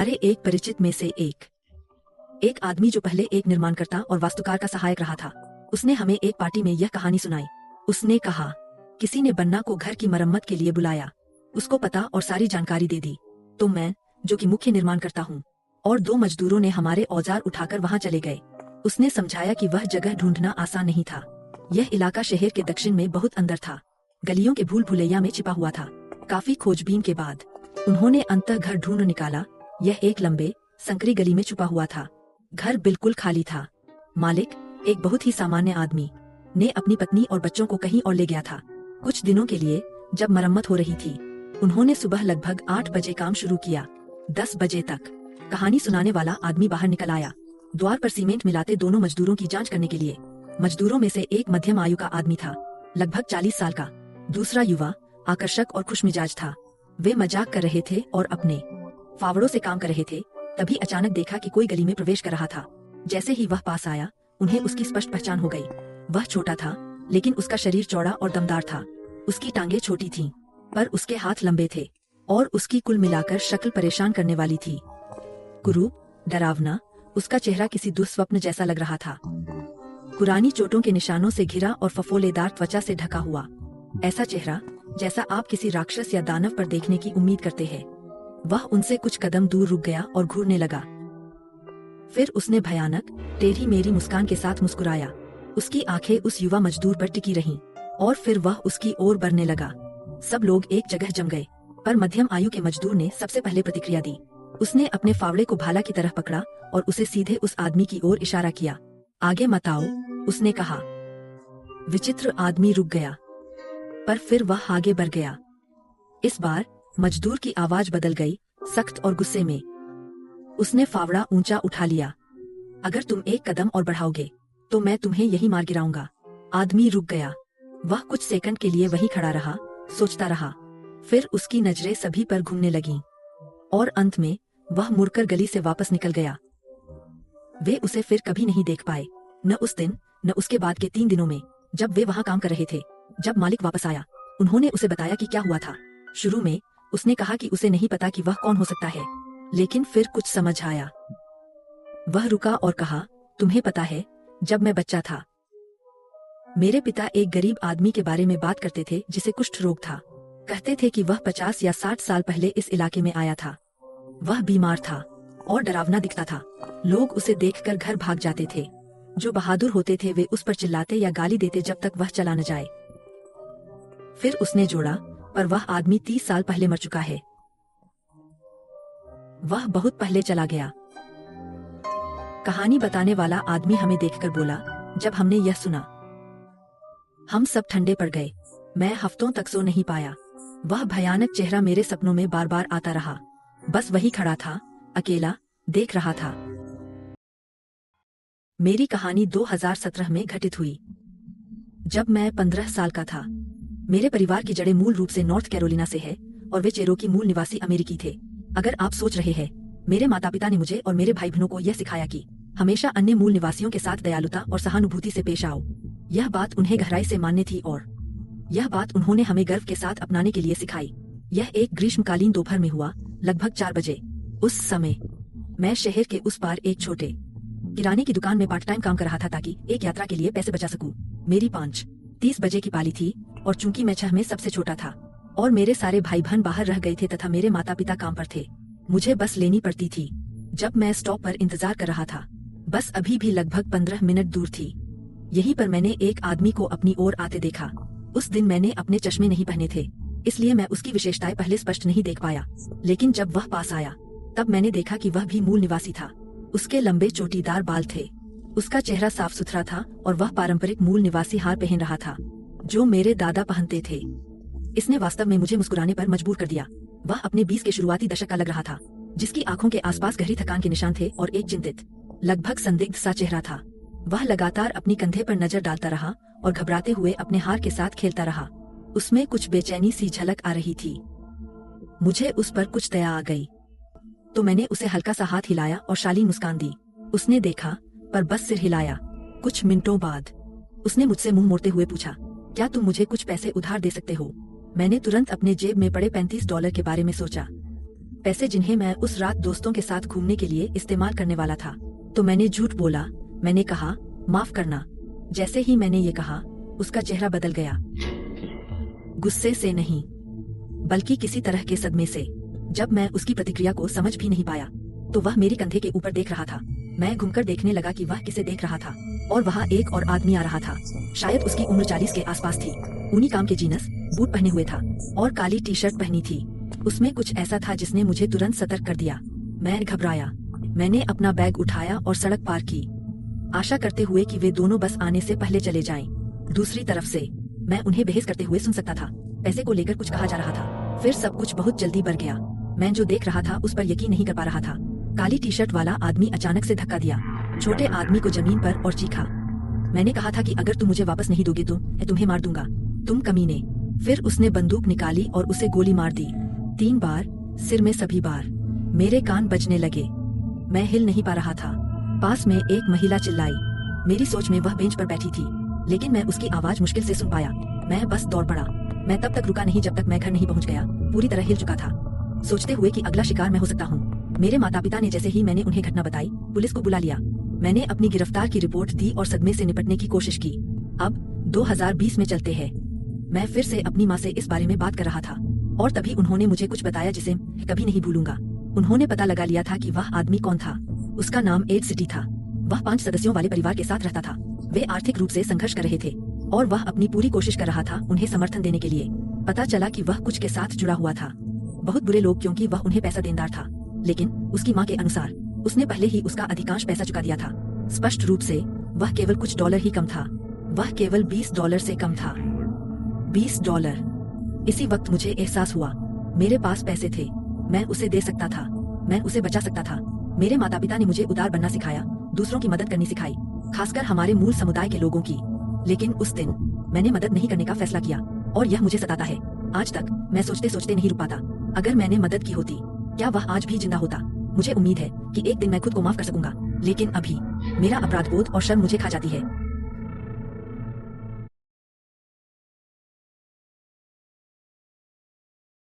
अरे एक परिचित में से एक आदमी जो पहले एक निर्माणकर्ता और वास्तुकार का सहायक रहा था, उसने हमें एक पार्टी में यह कहानी सुनाई। उसने कहा, किसी ने बन्ना को घर की मरम्मत के लिए बुलाया, उसको पता और सारी जानकारी दे दी। तो मैं, जो कि मुख्य निर्माणकर्ता हूँ, और दो मजदूरों ने हमारे औजार उठाकर वहाँ चले गए। उसने समझाया कि वह जगह ढूंढना आसान नहीं था। यह इलाका शहर के दक्षिण में बहुत अंदर था, गलियों के भूल भुलैया में छिपा हुआ था। काफी खोजबीन के बाद उन्होंने अंततः घर ढूंढ निकाला। यह एक लंबे संकरी गली में छुपा हुआ था। घर बिल्कुल खाली था। मालिक, एक बहुत ही सामान्य आदमी, ने अपनी पत्नी और बच्चों को कहीं और ले गया था कुछ दिनों के लिए। जब मरम्मत हो रही थी, उन्होंने सुबह लगभग 8 बजे काम शुरू किया। 10 बजे तक कहानी सुनाने वाला आदमी बाहर निकल आया, द्वार पर सीमेंट मिलाते दोनों मजदूरों की जांच करने के लिए। मजदूरों में से एक मध्यम आयु का आदमी था, लगभग 40 साल का। दूसरा युवा, आकर्षक और खुशमिजाज था। वे मजाक कर रहे थे और अपने फावड़ों से काम कर रहे थे। तभी अचानक देखा कि कोई गली में प्रवेश कर रहा था। जैसे ही वह पास आया, उन्हें उसकी स्पष्ट पहचान हो गई। वह छोटा था, लेकिन उसका शरीर चौड़ा और दमदार था। उसकी टांगें छोटी थीं, पर उसके हाथ लंबे थे, और उसकी कुल मिलाकर शक्ल परेशान करने वाली थी। कुरूप, डरावना, उसका चेहरा किसी दुस्वप्न जैसा लग रहा था। पुरानी चोटों के निशानों से घिरा और फफोलेदार त्वचा से ढका हुआ। ऐसा चेहरा जैसा आप किसी राक्षस या दानव पर देखने की उम्मीद करते हैं। वह उनसे कुछ कदम दूर रुक गया और घूरने लगा। फिर उसने भयानक, टेढ़ी मेरी मुस्कान के साथ मुस्कुराया। उसकी आंखें उस युवा मजदूर पर टिकी रहीं, और फिर वह उसकी ओर बढ़ने लगा। सब लोग एक जगह जम गए, पर मध्यम आयु के मजदूर ने सबसे पहले प्रतिक्रिया दी। उसने अपने फावड़े को भाला की तरह पकड़ा और उसे सीधे उस आदमी की ओर इशारा किया। आगे मत आओ, उसने कहा। विचित्र आदमी रुक गया, पर फिर वह आगे बढ़ गया। इस बार मजदूर की आवाज बदल गई, सख्त और गुस्से में। उसने फावड़ा ऊंचा उठा लिया। अगर तुम एक कदम और बढ़ाओगे, तो मैं तुम्हें यही मार गिराऊंगा। आदमी रुक गया। वह कुछ सेकंड के लिए वहीं खड़ा रहा, सोचता रहा। फिर उसकी नजरें सभी पर घूमने लगीं, और अंत में वह मुड़कर गली से वापस निकल गया। वे उसे फिर कभी नहीं देख पाए, न उस दिन, न उसके बाद के 3 दिनों में, जब वे वहां काम कर रहे थे। जब मालिक वापस आया, उन्होंने उसे बताया कि क्या हुआ था। शुरू में उसने कहा कि उसे नहीं पता कि वह कौन हो सकता है, लेकिन फिर कुछ समझ आया। वह रुका और कहा, तुम्हें पता है, जब मैं बच्चा था, मेरे पिता एक गरीब आदमी के बारे में बात करते थे जिसे कुष्ठ रोग था। कहते थे कि वह 50 या 60 साल पहले इस इलाके में आया था। वह बीमार था और डरावना दिखता था। लोग उसे देखकर घर भाग जाते थे। जो बहादुर होते थे वे उस पर चिल्लाते या गाली देते जब तक वह चला न जाए। फिर उसने जोड़ा, पर वह आदमी 30 साल पहले मर चुका है। वह बहुत पहले चला गया। कहानी बताने वाला आदमी हमें देखकर बोला। जब हमने यह सुना, हम सब ठंडे पड़ गए। मैं हफ्तों तक सो नहीं पाया। वह भयानक चेहरा मेरे सपनों में बार बार आता रहा। बस वही खड़ा था, अकेला, देख रहा था। मेरी कहानी 2017 में घटित हुई, जब मैं 15 साल का था। मेरे परिवार की जड़ें मूल रूप से नॉर्थ कैरोलिना से है, और वे चेरोकी मूल निवासी अमेरिकी थे। अगर आप सोच रहे हैं, मेरे माता पिता ने मुझे और मेरे भाई बहनों को यह सिखाया कि हमेशा अन्य मूल निवासियों के साथ दयालुता और सहानुभूति से पेश आओ। यह बात उन्हें गहराई से माननी थी, और यह बात उन्होंने हमें गर्व के साथ अपनाने के लिए सिखाई। यह एक ग्रीष्मकालीन दोपहर में हुआ, लगभग 4 बजे। उस समय मैं शहर के उस पार एक छोटे किराने की दुकान में पार्ट टाइम काम कर रहा था ताकि एक यात्रा के लिए पैसे बचा सकूं। मेरी 5:30 बजे की पाली थी, और चूंकि मैं 6 में सबसे छोटा था, और मेरे सारे भाई बहन बाहर रह गए थे तथा मेरे माता पिता काम पर थे, मुझे बस लेनी पड़ती थी। जब मैं स्टॉप पर इंतजार कर रहा था, बस अभी भी लगभग 15 मिनट दूर थी। यहीं पर मैंने एक आदमी को अपनी ओर आते देखा। उस दिन मैंने अपने चश्मे नहीं पहने थे, इसलिए मैं उसकी विशेषताएं पहले स्पष्ट नहीं देख पाया। लेकिन जब वह पास आया, तब मैंने देखा कि वह भी मूल निवासी था। उसके लंबे चोटीदार बाल थे, उसका चेहरा साफ सुथरा था, और वह पारंपरिक मूल निवासी हार पहन रहा था, जो मेरे दादा पहनते थे। इसने वास्तव में मुझे मुस्कुराने पर मजबूर कर दिया। वह अपने 20 के शुरुआती दशक का लग रहा था, जिसकी आंखों के आसपास गहरी थकान के निशान थे और एक चिंतित, लगभग संदिग्ध सा चेहरा था। वह लगातार अपनी कंधे पर नजर डालता रहा और घबराते हुए अपने हार के साथ खेलता रहा। उसमें कुछ बेचैनी सी झलक आ रही थी। मुझे उस पर कुछ दया आ गई, तो मैंने उसे हल्का सा हाथ हिलाया और शालीन मुस्कान दी। उसने देखा, पर बस सिर हिलाया। कुछ मिनटों बाद उसने मुझसे मुंह मोड़ते हुए पूछा, क्या तुम मुझे कुछ पैसे उधार दे सकते हो? मैंने तुरंत अपने जेब में पड़े $35 के बारे में सोचा। पैसे जिन्हें मैं उस रात दोस्तों के साथ घूमने के लिए इस्तेमाल करने वाला था। तो मैंने झूठ बोला। मैंने कहा, माफ करना। जैसे ही मैंने ये कहा, उसका चेहरा बदल गया। गुस्से से नहीं, बल्कि किसी तरह के सदमे से। जब मैं उसकी प्रतिक्रिया को समझ भी नहीं पाया, तो वह मेरी कंधे के ऊपर देख रहा था। मैं घूमकर देखने लगा कि वह किसे देख रहा था, और वहाँ एक और आदमी आ रहा था। शायद उसकी उम्र 40 के आसपास थी। ऊनी काम के जीन्स, बूट पहने हुए था और काली टी शर्ट पहनी थी। उसमें कुछ ऐसा था जिसने मुझे तुरंत सतर्क कर दिया। मैं घबराया। मैंने अपना बैग उठाया और सड़क पार की, आशा करते हुए कि वे दोनों बस आने से पहले चले जाएं। दूसरी तरफ से मैं उन्हें बहस करते हुए सुन सकता था। पैसे को लेकर कुछ कहा जा रहा था। फिर सब कुछ बहुत जल्दी बढ़ गया। मैं जो देख रहा था उस पर यकीन नहीं कर पा रहा था। काली टी शर्ट वाला आदमी अचानक से धक्का दिया छोटे आदमी को जमीन पर और चीखा। मैंने कहा था कि अगर तुम मुझे वापस नहीं दोगे तो मैं तुम्हें मार दूंगा, तुम कमीने। फिर उसने बंदूक निकाली और उसे गोली मार दी। 3 बार, सिर में सभी बार। मेरे कान बजने लगे। मैं हिल नहीं पा रहा था। पास में एक महिला चिल्लाई। मेरी सोच में वह बेंच पर बैठी थी, लेकिन मैं उसकी आवाज मुश्किल से सुन पाया। मैं बस दौड़ पड़ा। मैं तब तक रुका नहीं जब तक मैं घर नहीं पहुंच गया। पूरी तरह हिल चुका था, सोचते हुए कि अगला शिकार मैं हो सकता हूँ। मेरे माता पिता ने जैसे ही मैंने उन्हें घटना बताई, पुलिस को बुला लिया। मैंने अपनी गिरफ्तार की रिपोर्ट दी और सदमे से निपटने की कोशिश की। अब 2020 में चलते हैं। मैं फिर से अपनी माँ से इस बारे में बात कर रहा था, और तभी उन्होंने मुझे कुछ बताया जिसे मैं कभी नहीं भूलूंगा। उन्होंने पता लगा लिया था कि वह आदमी कौन था। उसका नाम एड सिटी था। वह 5 सदस्यों वाले परिवार के साथ रहता था। वे आर्थिक रूप से संघर्ष कर रहे थे, और वह अपनी पूरी कोशिश कर रहा था उन्हें समर्थन देने के लिए। पता चला कि वह कुछ के साथ जुड़ा हुआ था। बहुत बुरे लोग, क्योंकि वह उन्हें पैसा देनदार था। लेकिन उसकी माँ के अनुसार उसने पहले ही उसका अधिकांश पैसा चुका दिया था। स्पष्ट रूप से वह केवल कुछ डॉलर ही कम था। वह केवल $20 से कम था। $20। इसी वक्त मुझे एहसास हुआ, मेरे पास पैसे थे। मैं उसे दे सकता था। मैं उसे बचा सकता था। मेरे माता पिता ने मुझे उदार बनना सिखाया, दूसरों की मदद करनी सिखाई, खासकर हमारे मूल समुदाय के लोगों की। लेकिन उस दिन मैंने मदद नहीं करने का फैसला किया, और यह मुझे सताता है। आज तक मैं सोचते सोचते नहीं रुक पाता। अगर मैंने मदद की होती, क्या वह आज भी जिंदा होता? मुझे उम्मीद है कि एक दिन मैं खुद को माफ कर सकूंगा, लेकिन अभी मेरा अपराध बोध और शर्म मुझे खा जाती है।